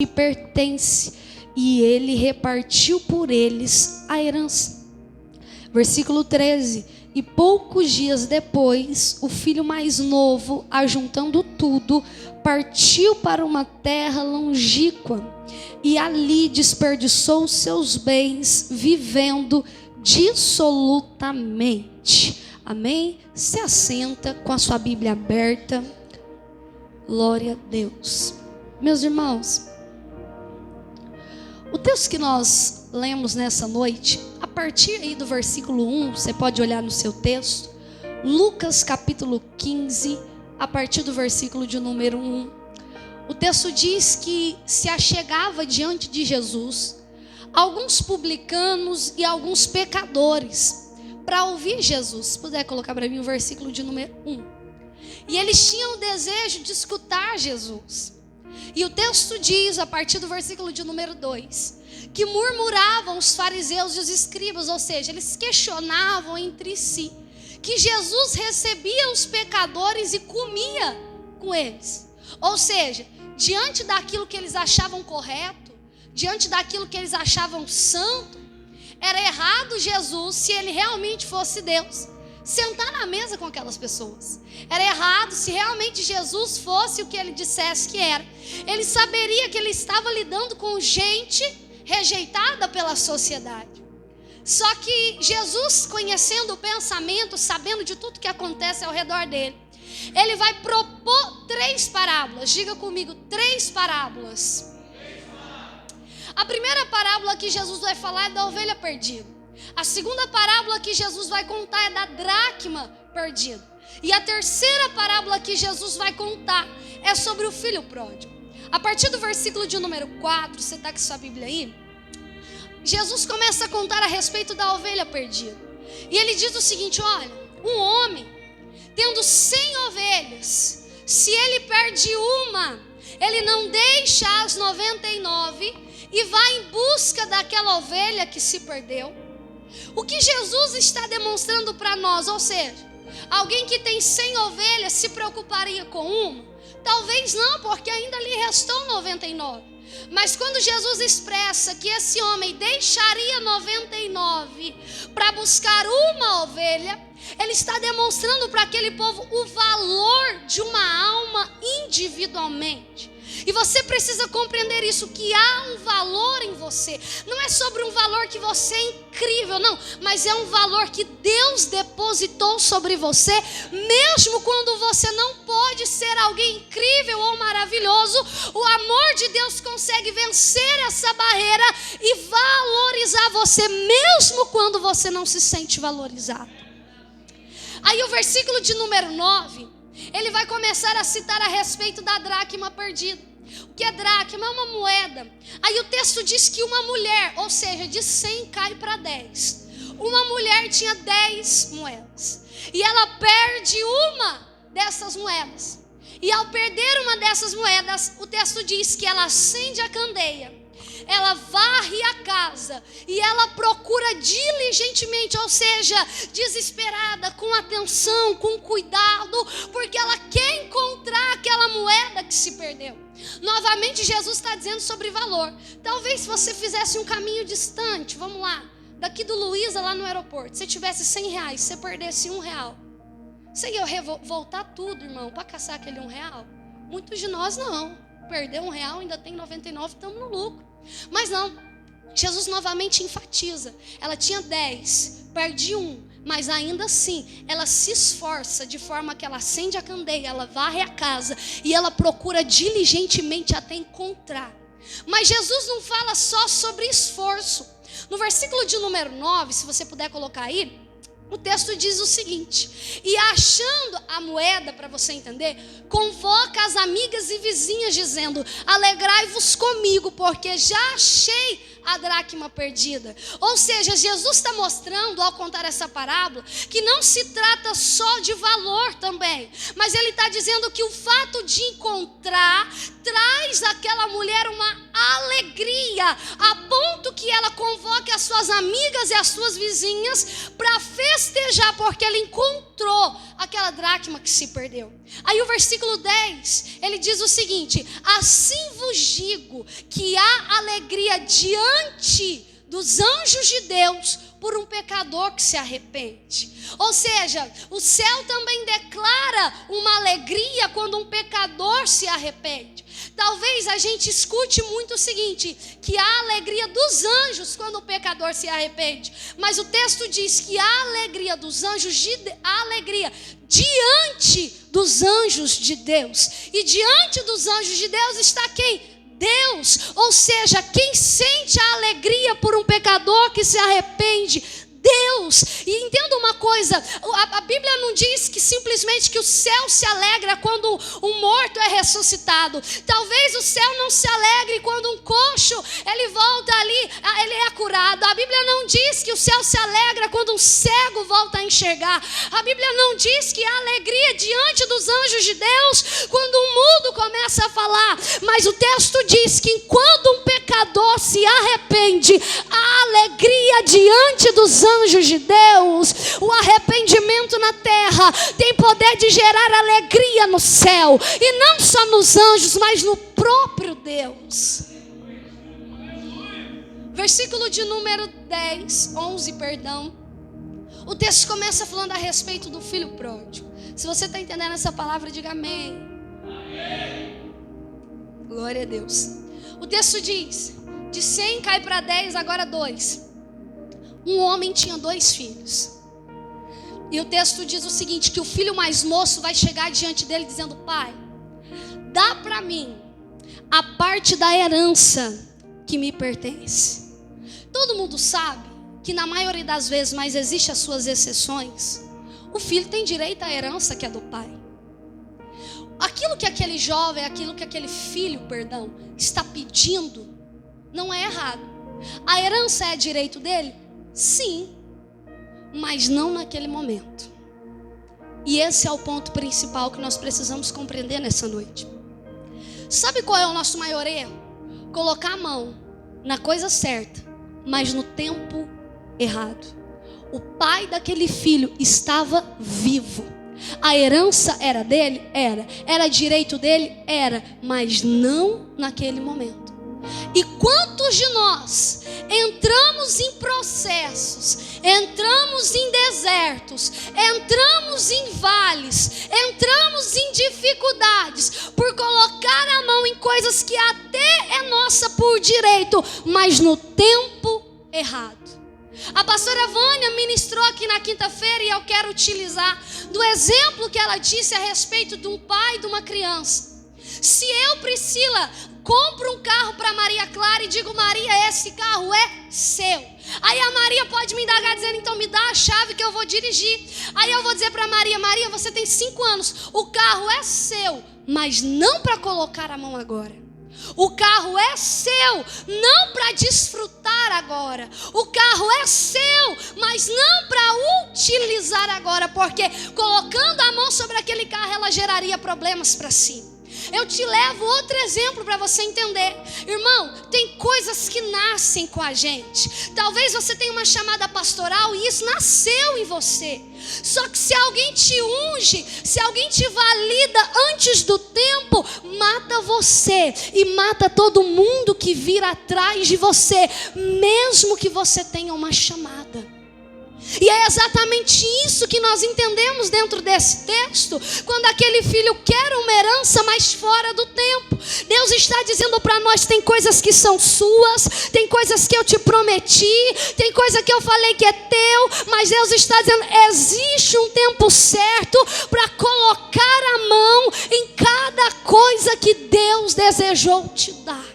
que pertence, e ele repartiu por eles a herança. Versículo 13: e poucos dias depois, o filho mais novo, ajuntando tudo, partiu para uma terra longínqua, e ali desperdiçou os seus bens, vivendo dissolutamente. Amém? Se assenta com a sua Bíblia aberta. Glória a Deus. Meus irmãos, o texto que nós lemos nessa noite, a partir aí do versículo 1, você pode olhar no seu texto, Lucas capítulo 15, a partir do versículo de número 1. O texto diz que se achegava diante de Jesus alguns publicanos e alguns pecadores para ouvir Jesus. Se puder colocar para mim o versículo de número 1. E eles tinham o desejo de escutar Jesus. E o texto diz, a partir do versículo de número 2, que murmuravam os fariseus e os escribas, ou seja, eles questionavam entre si, que Jesus recebia os pecadores e comia com eles. Ou seja, diante daquilo que eles achavam correto, diante daquilo que eles achavam santo, era errado Jesus, se ele realmente fosse Deus, sentar na mesa com aquelas pessoas. Era errado se realmente Jesus fosse o que ele dissesse que era. Ele saberia que ele estava lidando com gente rejeitada pela sociedade. Só que Jesus, conhecendo o pensamento, sabendo de tudo que acontece ao redor dele, ele vai propor 3 parábolas. Diga comigo, 3 parábolas. A primeira parábola que Jesus vai falar é da ovelha perdida. A segunda parábola que Jesus vai contar é da dracma perdida. E a terceira parábola que Jesus vai contar é sobre o filho pródigo. A partir do versículo de número 4, você está com sua Bíblia aí? Jesus começa a contar a respeito da ovelha perdida. E ele diz o seguinte: olha, um homem tendo 100 ovelhas, se ele perde uma, ele não deixa as 99 e vai em busca daquela ovelha que se perdeu. O que Jesus está demonstrando para nós, ou seja, alguém que tem 100 ovelhas se preocuparia com uma? Talvez não, porque ainda lhe restou 99. Mas quando Jesus expressa que esse homem deixaria 99 para buscar uma ovelha, ele está demonstrando para aquele povo o valor de uma alma individualmente. E você precisa compreender isso, que há um valor em você. Não é sobre um valor que você é incrível, não. Mas é um valor que Deus depositou sobre você. Mesmo quando você não pode ser alguém incrível ou maravilhoso, o amor de Deus consegue vencer essa barreira e valorizar você, mesmo quando você não se sente valorizado. Aí o versículo de número 9, ele vai começar a citar a respeito da dracma perdida. O que é dracma? É uma moeda. Aí o texto diz que uma mulher, ou seja, de 100 cai para 10. Uma mulher tinha 10 moedas. E ela perde uma dessas moedas. E ao perder uma dessas moedas, o texto diz que ela acende a candeia, ela varre a casa e ela procura diligentemente, ou seja, desesperada, com atenção, com cuidado, porque ela quer encontrar aquela moeda que se perdeu. Novamente Jesus está dizendo sobre valor. Talvez se você fizesse um caminho distante, vamos lá, daqui do Luiza lá no aeroporto, se tivesse 100 reais, você perdesse R$1, você ia voltar tudo, irmão, para caçar aquele R$1? Muitos de nós não. Perdeu R$1, ainda tem 99, estamos no lucro. Mas não, Jesus novamente enfatiza. Ela tinha 10, perde 1, mas ainda assim ela se esforça de forma que ela acende a candeia, ela varre a casa e ela procura diligentemente até encontrar. Mas Jesus não fala só sobre esforço. No versículo de número 9, se você puder colocar aí, o texto diz o seguinte: e achando a moeda, para você entender, convoca as amigas e vizinhas dizendo: alegrai-vos comigo, porque já achei a dracma perdida. Ou seja, Jesus está mostrando, ao contar essa parábola, que não se trata só de valor também, mas ele está dizendo que o fato de encontrar traz àquela mulher uma alegria, a ponto que ela convoque as suas amigas e as suas vizinhas para festejar, porque ela encontrou aquela dracma que se perdeu. Aí o versículo 10, ele diz o seguinte: assim vos digo que há alegria diante dos anjos de Deus por um pecador que se arrepende. Ou seja, o céu também declara uma alegria quando um pecador se arrepende. Talvez a gente escute muito o seguinte, que há alegria dos anjos quando o pecador se arrepende. Mas o texto diz que há alegria dos anjos, há alegria diante dos anjos de Deus. E diante dos anjos de Deus está quem? Deus. Ou seja, quem sente a alegria por um pecador que se arrepende? Deus. E entenda uma coisa, a Bíblia não diz que simplesmente que o céu se alegra quando um morto é ressuscitado. Talvez o céu não se alegre quando um coxo, ele volta ali, ele é curado. A Bíblia não diz que o céu se alegra quando um cego volta a enxergar. A Bíblia não diz que há alegria diante dos anjos de Deus quando um mudo começa a falar. Mas o texto diz que enquanto um pecador se arrepende, há alegria diante dos anjos de Deus. O arrependimento na terra tem poder de gerar alegria no céu, e não só nos anjos, mas no próprio Deus. Versículo de número 11, o texto começa falando a respeito do filho pródigo. Se você está entendendo essa palavra, diga amém. Amém. Glória a Deus. O texto diz, de 100 cai para 10, agora 2. Um homem tinha 2 filhos. E o texto diz o seguinte, que o filho mais moço vai chegar diante dele dizendo: pai, dá para mim a parte da herança que me pertence. Todo mundo sabe que na maioria das vezes, mas existem as suas exceções, o filho tem direito à herança que é do pai. Aquilo que aquele jovem, aquilo que aquele filho, está pedindo, não é errado. A herança é direito dele? Sim, mas não naquele momento. E esse é o ponto principal que nós precisamos compreender nessa noite. Sabe qual é o nosso maior erro? Colocar a mão na coisa certa, mas no tempo errado. O pai daquele filho estava vivo. A herança era dele? Era direito dele? Era, mas não naquele momento. E quantos de nós entramos em processos, entramos em desertos, entramos em vales, entramos em dificuldades por colocar a mão em coisas que até é nossa por direito, mas no tempo errado. A pastora Vânia ministrou aqui na quinta-feira e eu quero utilizar do exemplo que ela disse a respeito de um pai e de uma criança. Se eu, Priscila, compro um carro para Maria Clara e digo: Maria, esse carro é seu. Aí a Maria pode me indagar dizendo: então me dá a chave que eu vou dirigir. Aí eu vou dizer para Maria: Maria, você tem 5 anos, o carro é seu, mas não para colocar a mão agora. O carro é seu, não para desfrutar agora. O carro é seu, mas não para utilizar agora, porque colocando a mão sobre aquele carro, ela geraria problemas para si. Eu te levo outro exemplo para você entender. Irmão, tem coisas que nascem com a gente. Talvez você tenha uma chamada pastoral e isso nasceu em você. Só que se alguém te unge, se alguém te valida antes do tempo, mata você e mata todo mundo que vir atrás de você, mesmo que você tenha uma chamada. E é exatamente isso que nós entendemos dentro desse texto, quando aquele filho quer uma herança, mas fora do tempo. Deus está dizendo para nós: tem coisas que são suas, tem coisas que eu te prometi, tem coisa que eu falei que é teu, mas Deus está dizendo: existe um tempo certo para colocar a mão em cada coisa que Deus desejou te dar.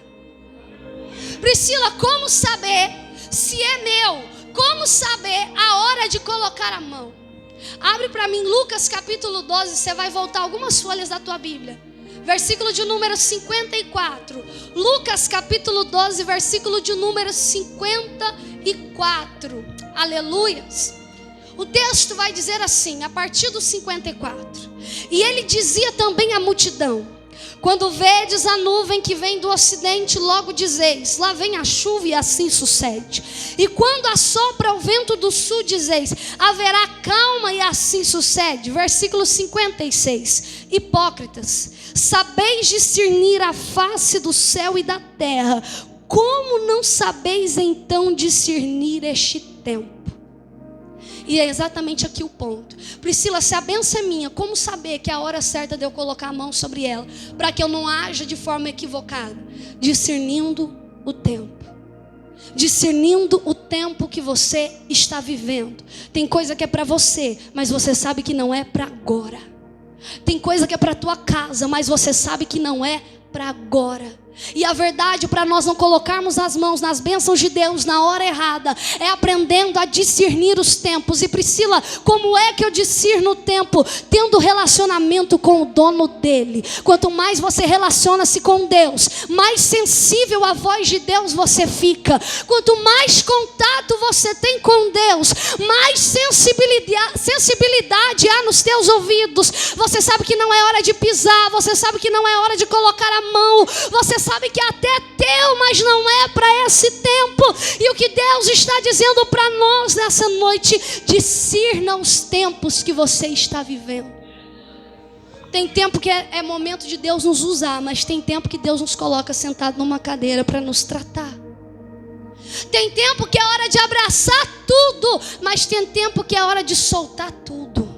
Priscila, como saber se é meu? Como saber a hora de colocar a mão? Abre para mim Lucas capítulo 12, você vai voltar algumas folhas da tua Bíblia. Versículo de número 54. Lucas capítulo 12, versículo de número 54. Aleluias. O texto vai dizer assim, a partir do 54. E ele dizia também à multidão: Quando vedes a nuvem que vem do ocidente, logo dizeis: lá vem a chuva, e assim sucede. E quando assopra o vento do sul, dizeis: haverá calma, e assim sucede. Versículo 56. Hipócritas, sabeis discernir a face do céu e da terra, como não sabeis então discernir este tempo? E é exatamente aqui o ponto. Priscila, se a bênção é minha, como saber que é a hora certa de eu colocar a mão sobre ela, para que eu não haja de forma equivocada? Discernindo o tempo. Discernindo o tempo que você está vivendo. Tem coisa que é para você, mas você sabe que não é para agora. Tem coisa que é para tua casa, mas você sabe que não é para agora. E a verdade, para nós não colocarmos as mãos nas bênçãos de Deus na hora errada, é aprendendo a discernir os tempos. E Priscila, como é que eu discerno o tempo? Tendo relacionamento com o dono dele. Quanto mais você relaciona-se com Deus, mais sensível à voz de Deus você fica. Quanto mais contato você tem com Deus, mais sensibilidade há nos teus ouvidos. Você sabe que não é hora de pisar, você sabe que não é hora de colocar a mão, você sabe que até é teu, mas não é para esse tempo. E o que Deus está dizendo para nós nessa noite: discirna os tempos que você está vivendo. Tem tempo que é momento de Deus nos usar, mas tem tempo que Deus nos coloca sentado numa cadeira para nos tratar. Tem tempo que é hora de abraçar tudo, mas tem tempo que é hora de soltar tudo.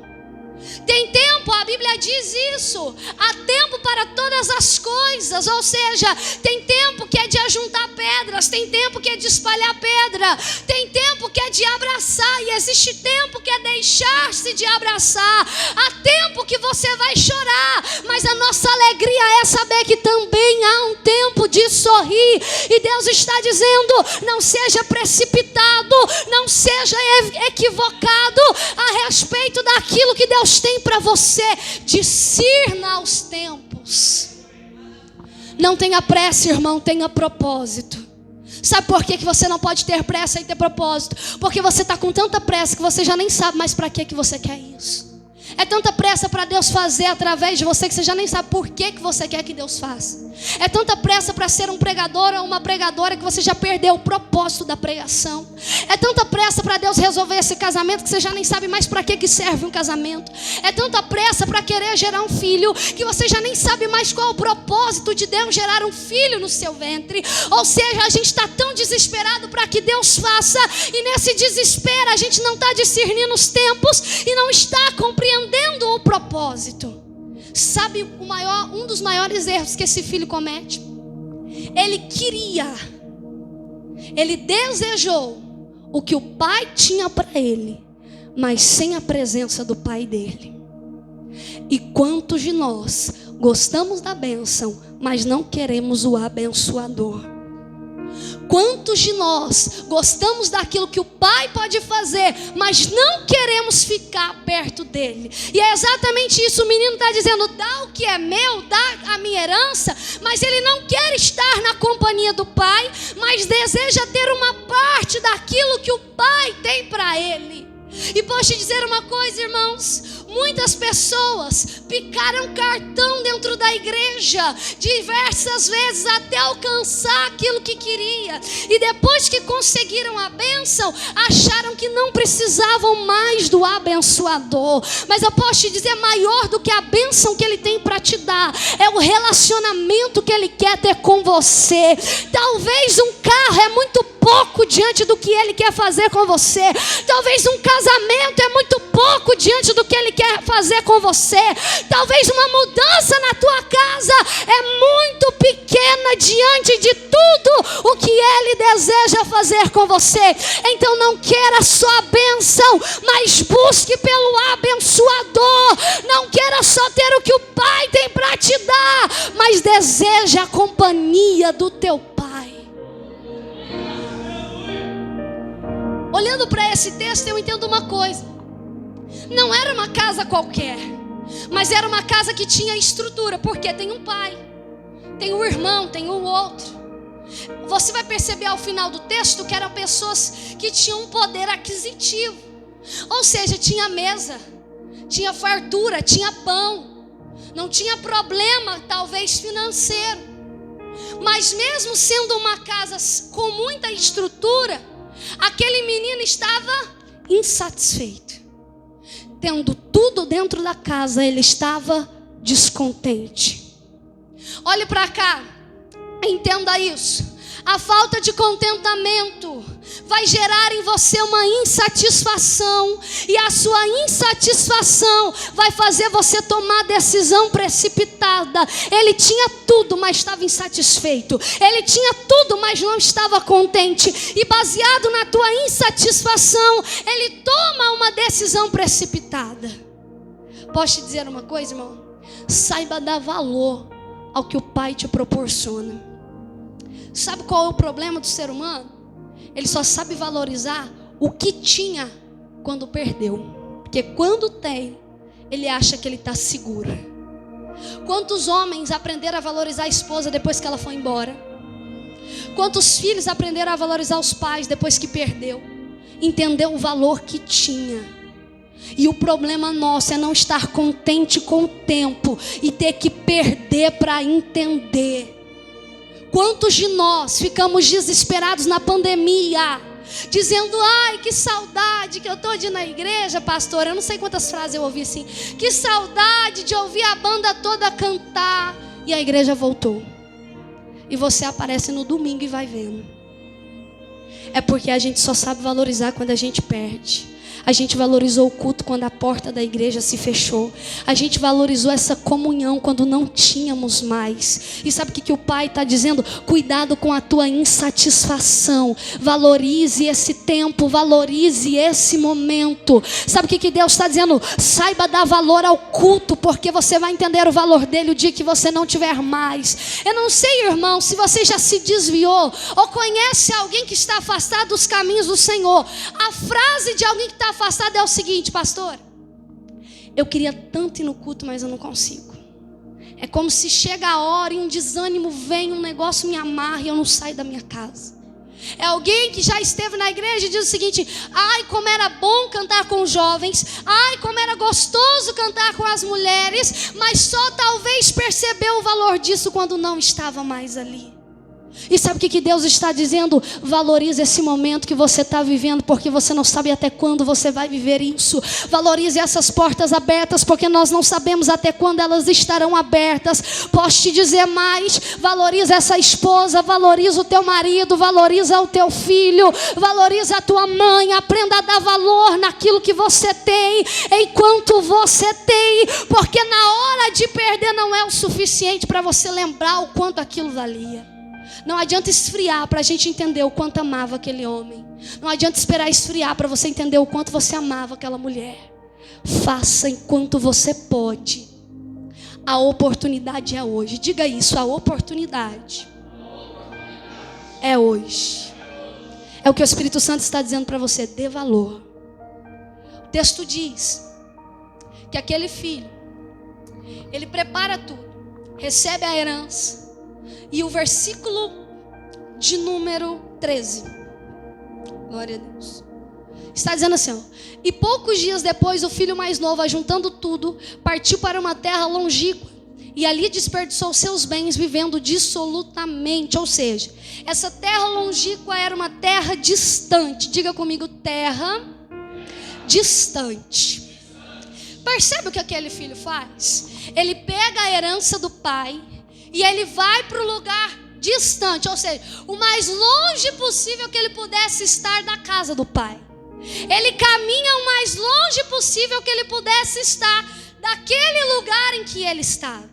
Tem tempo, a Bíblia diz isso, há tempo para todas as coisas. Ou seja, tem tempo que é de ajuntar pedras, tem tempo que é de espalhar pedra, tem tempo que é de abraçar, e existe tempo que é deixar-se de abraçar. Há tempo que você vai chorar, mas a nossa alegria é saber que também há um tempo de sorrir. E Deus está dizendo: não seja precipitado, não seja equivocado a respeito daquilo que Deus tem para você. Discirna os tempos. Não tenha pressa, irmão, tenha propósito. Sabe por que você não pode ter pressa e ter propósito? Porque você está com tanta pressa que você já nem sabe mais para que você quer isso. É tanta pressa para Deus fazer através de você que você já nem sabe por que você quer que Deus faça. É tanta pressa para ser um pregador ou uma pregadora que você já perdeu o propósito da pregação. É tanta pressa para Deus resolver esse casamento que você já nem sabe mais para que serve um casamento. É tanta pressa para querer gerar um filho que você já nem sabe mais qual é o propósito de Deus gerar um filho no seu ventre. Ou seja, a gente está tão desesperado para que Deus faça, e nesse desespero a gente não está discernindo os tempos e não está compreendendo o propósito. Sabe um dos maiores erros que esse filho comete? Ele desejou o que o pai tinha para ele, mas sem a presença do pai dele. E quantos de nós gostamos da bênção, mas não queremos o abençoador? Quantos de nós gostamos daquilo que o pai pode fazer, mas não queremos ficar perto dele? E é exatamente isso. O menino está dizendo: dá o que é meu, dá a minha herança. Mas ele não quer estar na companhia do pai, mas deseja ter uma parte daquilo que o pai tem para ele. E posso te dizer uma coisa, irmãos: muitas pessoas picaram cartão dentro da igreja diversas vezes até alcançar aquilo que queria. E depois que conseguiram a bênção, acharam que não precisavam mais do abençoador. Mas eu posso te dizer, maior do que a bênção que ele tem para te dar é o relacionamento que ele quer ter com você. Talvez um carro é muito pouco diante do que ele quer fazer com você. Talvez um casamento é muito pouco diante do que ele quer fazer com você. Talvez uma mudança na tua casa é muito pequena diante de tudo o que ele deseja fazer com você. Então não queira só a bênção, mas busque pelo abençoador. Não queira só ter o que o pai tem para te dar, mas deseja a companhia do teu pai. Olhando para esse texto, eu entendo uma coisa: não era uma casa qualquer, mas era uma casa que tinha estrutura, porque tem um pai, tem um irmão, tem um outro. Você vai perceber ao final do texto que eram pessoas que tinham um poder aquisitivo. Ou seja, tinha mesa, tinha fartura, tinha pão. não tinha problema, talvez financeiro, mas mesmo sendo uma casa com muita estrutura, aquele menino estava insatisfeito. Tendo tudo dentro da casa, ele estava descontente. Olhe para cá, entenda isso. A falta de contentamento vai gerar em você uma insatisfação, e a sua insatisfação vai fazer você tomar decisão precipitada. Ele tinha tudo, mas estava insatisfeito. Ele tinha tudo, mas não estava contente. E baseado na tua insatisfação, ele toma uma decisão precipitada. Posso te dizer uma coisa, irmão? Saiba dar valor ao que o Pai te proporciona. Sabe qual é o problema do ser humano? Ele só sabe valorizar o que tinha quando perdeu. Porque quando tem, ele acha que ele está seguro. Quantos homens aprenderam a valorizar a esposa depois que ela foi embora? Quantos filhos aprenderam a valorizar os pais depois que perdeu? Entendeu o valor que tinha. E o problema nosso é não estar contente com o tempo e ter que perder para entender. Quantos de nós ficamos desesperados na pandemia, dizendo: ai, que saudade que eu estou de ir na igreja, pastor. Eu não sei quantas frases eu ouvi assim. Que saudade de ouvir a banda toda cantar. E a igreja voltou. E você aparece no domingo e vai vendo. É porque a gente só sabe valorizar quando a gente perde. A gente valorizou o culto quando a porta da igreja se fechou. A gente valorizou essa comunhão quando não tínhamos mais. E sabe o que o Pai está dizendo? Cuidado com a tua insatisfação. Valorize esse tempo, valorize esse momento. Sabe o que Deus está dizendo? Saiba dar valor ao culto, porque você vai entender o valor dele o dia que você não tiver mais. Eu não sei, irmão, se você já se desviou ou conhece alguém que está afastado dos caminhos do Senhor. A frase de alguém que está afastado é o seguinte: pastor, eu queria tanto ir no culto, mas eu não consigo. É como se chega a hora e um desânimo vem, um negócio me amarra e eu não saio da minha casa. É alguém que já esteve na igreja e diz o seguinte: ai, como era bom cantar com os jovens, ai, como era gostoso cantar com as mulheres, mas só talvez percebeu o valor disso quando não estava mais ali. E sabe o que Deus está dizendo? Valorize esse momento que você está vivendo, porque você não sabe até quando você vai viver isso. Valorize essas portas abertas, porque nós não sabemos até quando elas estarão abertas. Posso te dizer mais: valorize essa esposa, valorize o teu marido, valorize o teu filho, valorize a tua mãe. Aprenda a dar valor naquilo que você tem, enquanto você tem, porque na hora de perder não é o suficiente para você lembrar o quanto aquilo valia. Não adianta esfriar para a gente entender o quanto amava aquele homem. Não adianta esperar esfriar para você entender o quanto você amava aquela mulher. Faça enquanto você pode. A oportunidade é hoje. Diga isso: a oportunidade é hoje. É o que o Espírito Santo está dizendo para você: dê valor. O texto diz que aquele filho, ele prepara tudo, recebe a herança. E o versículo de número 13, glória a Deus, está dizendo assim, ó: e poucos dias depois o filho mais novo, ajuntando tudo, partiu para uma terra longínqua, e ali desperdiçou seus bens, vivendo dissolutamente. Ou seja, essa terra longínqua era uma terra distante. Diga comigo: terra distante. Percebe o que aquele filho faz? Ele pega a herança do pai e ele vai para o lugar distante, ou seja, o mais longe possível que ele pudesse estar da casa do pai. Ele caminha o mais longe possível que ele pudesse estar daquele lugar em que ele estava.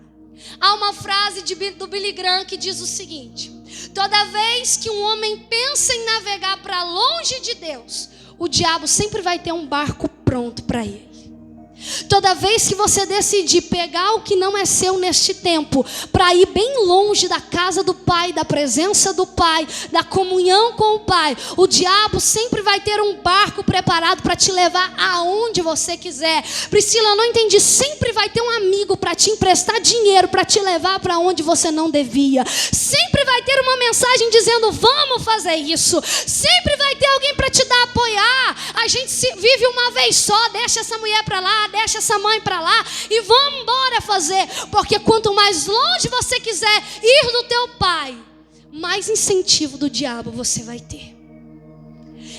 Há uma frase do Billy Graham que diz o seguinte: toda vez que um homem pensa em navegar para longe de Deus, o diabo sempre vai ter um barco pronto para ele. Toda vez que você decidir pegar o que não é seu neste tempo, para ir bem longe da casa do Pai, da presença do Pai, da comunhão com o Pai, o diabo sempre vai ter um barco preparado para te levar aonde você quiser. Priscila, eu não entendi. Sempre vai ter um amigo para te emprestar dinheiro, para te levar para onde você não devia. Sempre vai ter uma mensagem dizendo: vamos fazer isso. Sempre vai ter alguém para te dar apoio apoiar. A gente vive uma vez só, deixa essa mulher para lá, deixa essa mãe para lá e vamos embora fazer. Porque quanto mais longe você quiser ir do teu pai, mais incentivo do diabo você vai ter.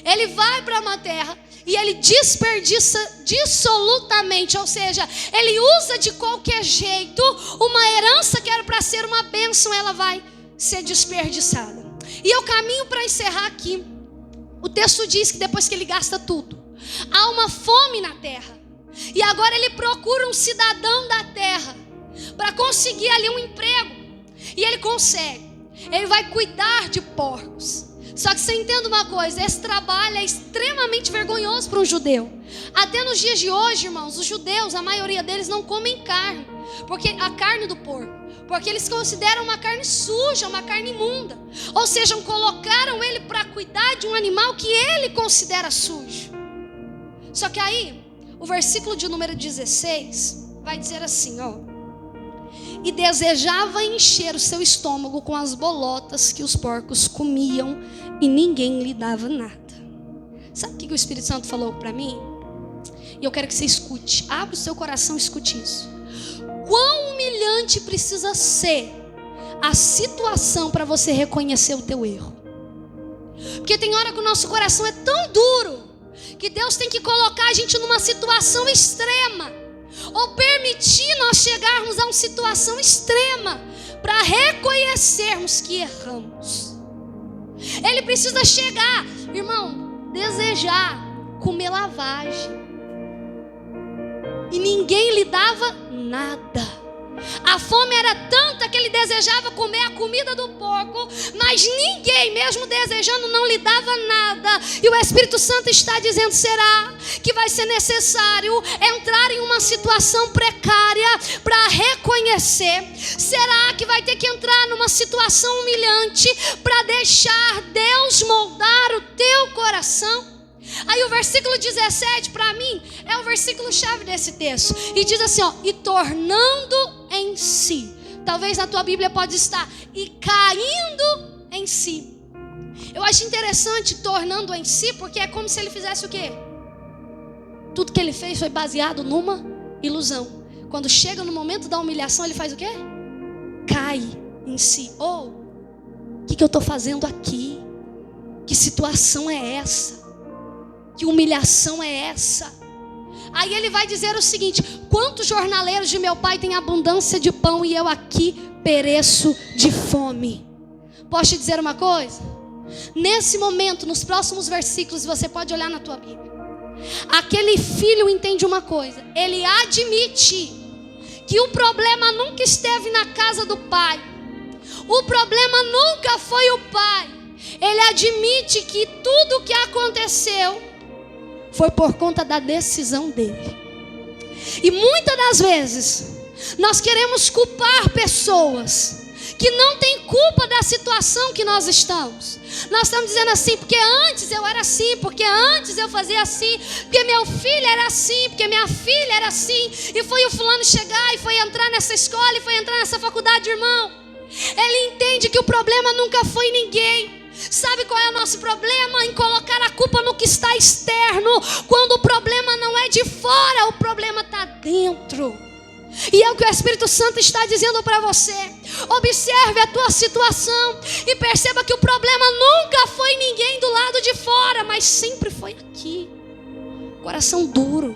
Ele vai para uma terra e ele desperdiça dissolutamente, ou seja, ele usa de qualquer jeito uma herança que era para ser uma bênção, ela vai ser desperdiçada. E eu caminho para encerrar aqui. O texto diz que depois que ele gasta tudo, há uma fome na terra. E agora ele procura um cidadão da terra para conseguir ali um emprego. E ele consegue. Ele vai cuidar de porcos. Só que você entenda uma coisa, esse trabalho é extremamente vergonhoso para um judeu. Até nos dias de hoje, irmãos, os judeus, a maioria deles não comem carne, porque a carne do porco, porque eles consideram uma carne suja, uma carne imunda. Ou seja, colocaram ele para cuidar de um animal que ele considera sujo. Só que aí, o versículo de número 16 vai dizer assim, ó: e desejava encher o seu estômago com as bolotas que os porcos comiam e ninguém lhe dava nada. Sabe o que o Espírito Santo falou para mim? E eu quero que você escute, abre o seu coração e escute isso. Quão humilhante precisa ser a situação para você reconhecer o teu erro? Porque tem hora que o nosso coração é tão duro que Deus tem que colocar a gente numa situação extrema, ou permitir nós chegarmos a uma situação extrema para reconhecermos que erramos. Ele precisa chegar, irmão, desejar comer lavagem e ninguém lhe dava nada. A fome era tanta que ele desejava comer a comida do porco, mas ninguém, mesmo desejando, não lhe dava nada. E o Espírito Santo está dizendo: será que vai ser necessário entrar em uma situação precária para reconhecer? Será que vai ter que entrar numa situação humilhante para deixar Deus moldar o teu coração? Aí o versículo 17 para mim é o versículo chave desse texto. E diz assim, ó: e tornando em si. Talvez na tua Bíblia pode estar: e caindo em si. Eu acho interessante tornando em si, porque é como se ele fizesse o quê? Tudo que ele fez foi baseado numa ilusão. Quando chega no momento da humilhação, ele faz o quê? Cai em si. O que eu estou fazendo aqui? Que situação é essa? Que humilhação é essa? Aí ele vai dizer o seguinte: quantos jornaleiros de meu pai têm abundância de pão e eu aqui pereço de fome? Posso te dizer uma coisa? Nesse momento, nos próximos versículos, você pode olhar na tua Bíblia, aquele filho entende uma coisa. Ele admite que o problema nunca esteve na casa do pai. O problema nunca foi o pai. Ele admite que tudo o que aconteceu foi por conta da decisão dele. E muitas das vezes nós queremos culpar pessoas que não têm culpa da situação que nós estamos. Nós estamos dizendo assim: porque antes eu era assim, porque antes eu fazia assim, porque meu filho era assim, porque minha filha era assim, e foi o fulano chegar e foi entrar nessa escola e foi entrar nessa faculdade. Irmão, ele entende que o problema nunca foi ninguém. Sabe qual é o nosso problema? Em colocar a culpa no que está externo, quando o problema não é de fora, o problema está dentro. E é o que o Espírito Santo está dizendo para você. Observe a tua situação e perceba que o problema nunca foi ninguém do lado de fora, mas sempre foi aqui. Coração duro,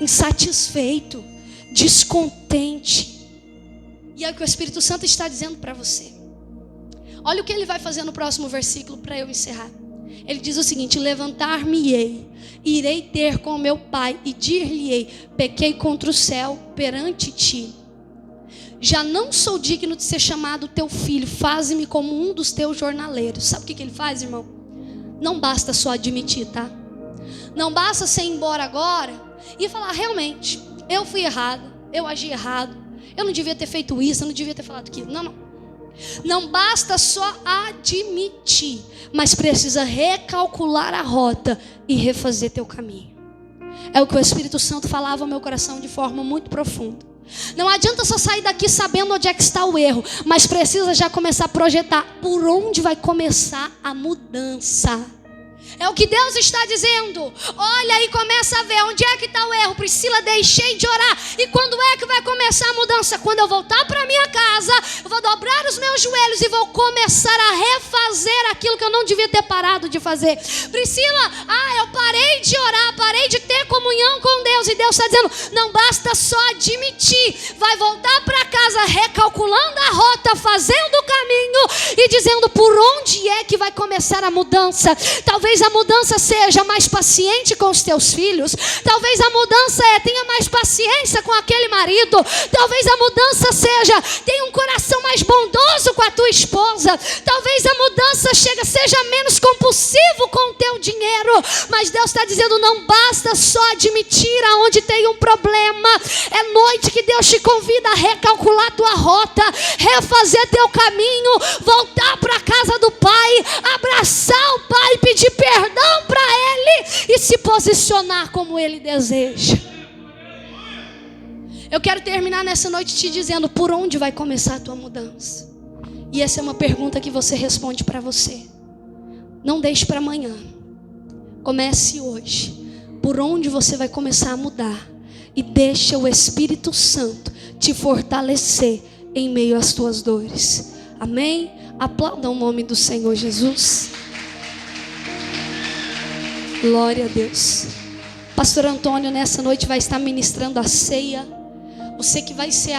insatisfeito, descontente. E é o que o Espírito Santo está dizendo para você. Olha o que ele vai fazer no próximo versículo para eu encerrar. Ele diz o seguinte: levantar-me-ei, irei ter com meu pai e dir-lhe-ei: pequei contra o céu perante ti. Já não sou digno de ser chamado teu filho, faze-me como um dos teus jornaleiros. Sabe o que ele faz, irmão? Não basta só admitir, tá? Não basta você ir embora agora e falar: realmente, eu fui errado, eu agi errado, eu não devia ter feito isso, eu não devia ter falado aquilo. Não. Não basta só admitir, mas precisa recalcular a rota e refazer teu caminho. É o que o Espírito Santo falava ao meu coração de forma muito profunda. Não adianta só sair daqui sabendo onde é que está o erro, mas precisa já começar a projetar por onde vai começar a mudança. É o que Deus está dizendo. Olha e começa a ver onde é que está o erro. Priscila, deixei de orar. E quando é que vai começar a mudança? Quando eu voltar para minha casa, eu vou dobrar os meus joelhos e vou começar a refazer aquilo que eu não devia ter parado de fazer. Priscila, eu parei de orar, parei de ter comunhão com Deus. E Deus está dizendo, não basta só admitir. Vai voltar para casa recalculando a rota, fazendo o caminho e dizendo por onde é que vai começar a mudança. Talvez a mudança seja mais paciente com os teus filhos. Talvez a mudança tenha mais paciência com aquele marido. Talvez a mudança seja, tenha um coração mais bondoso com a tua esposa. Talvez a mudança seja menos compulsivo com o teu dinheiro. Mas Deus está dizendo, não basta só admitir aonde tem um problema. É noite que Deus te convida a recalcular tua rota, refazer teu caminho, voltar para a casa do Pai, abraçar o Pai, pedir perdão para Ele e se posicionar como Ele deseja. Eu quero terminar nessa noite te dizendo por onde vai começar a tua mudança. E essa é uma pergunta que você responde para você. Não deixe para amanhã. Comece hoje. Por onde você vai começar a mudar. E deixa o Espírito Santo te fortalecer em meio às tuas dores. Amém? Aplauda o nome do Senhor Jesus. Glória a Deus. Pastor Antônio nessa noite vai estar ministrando a ceia. Você que vai ser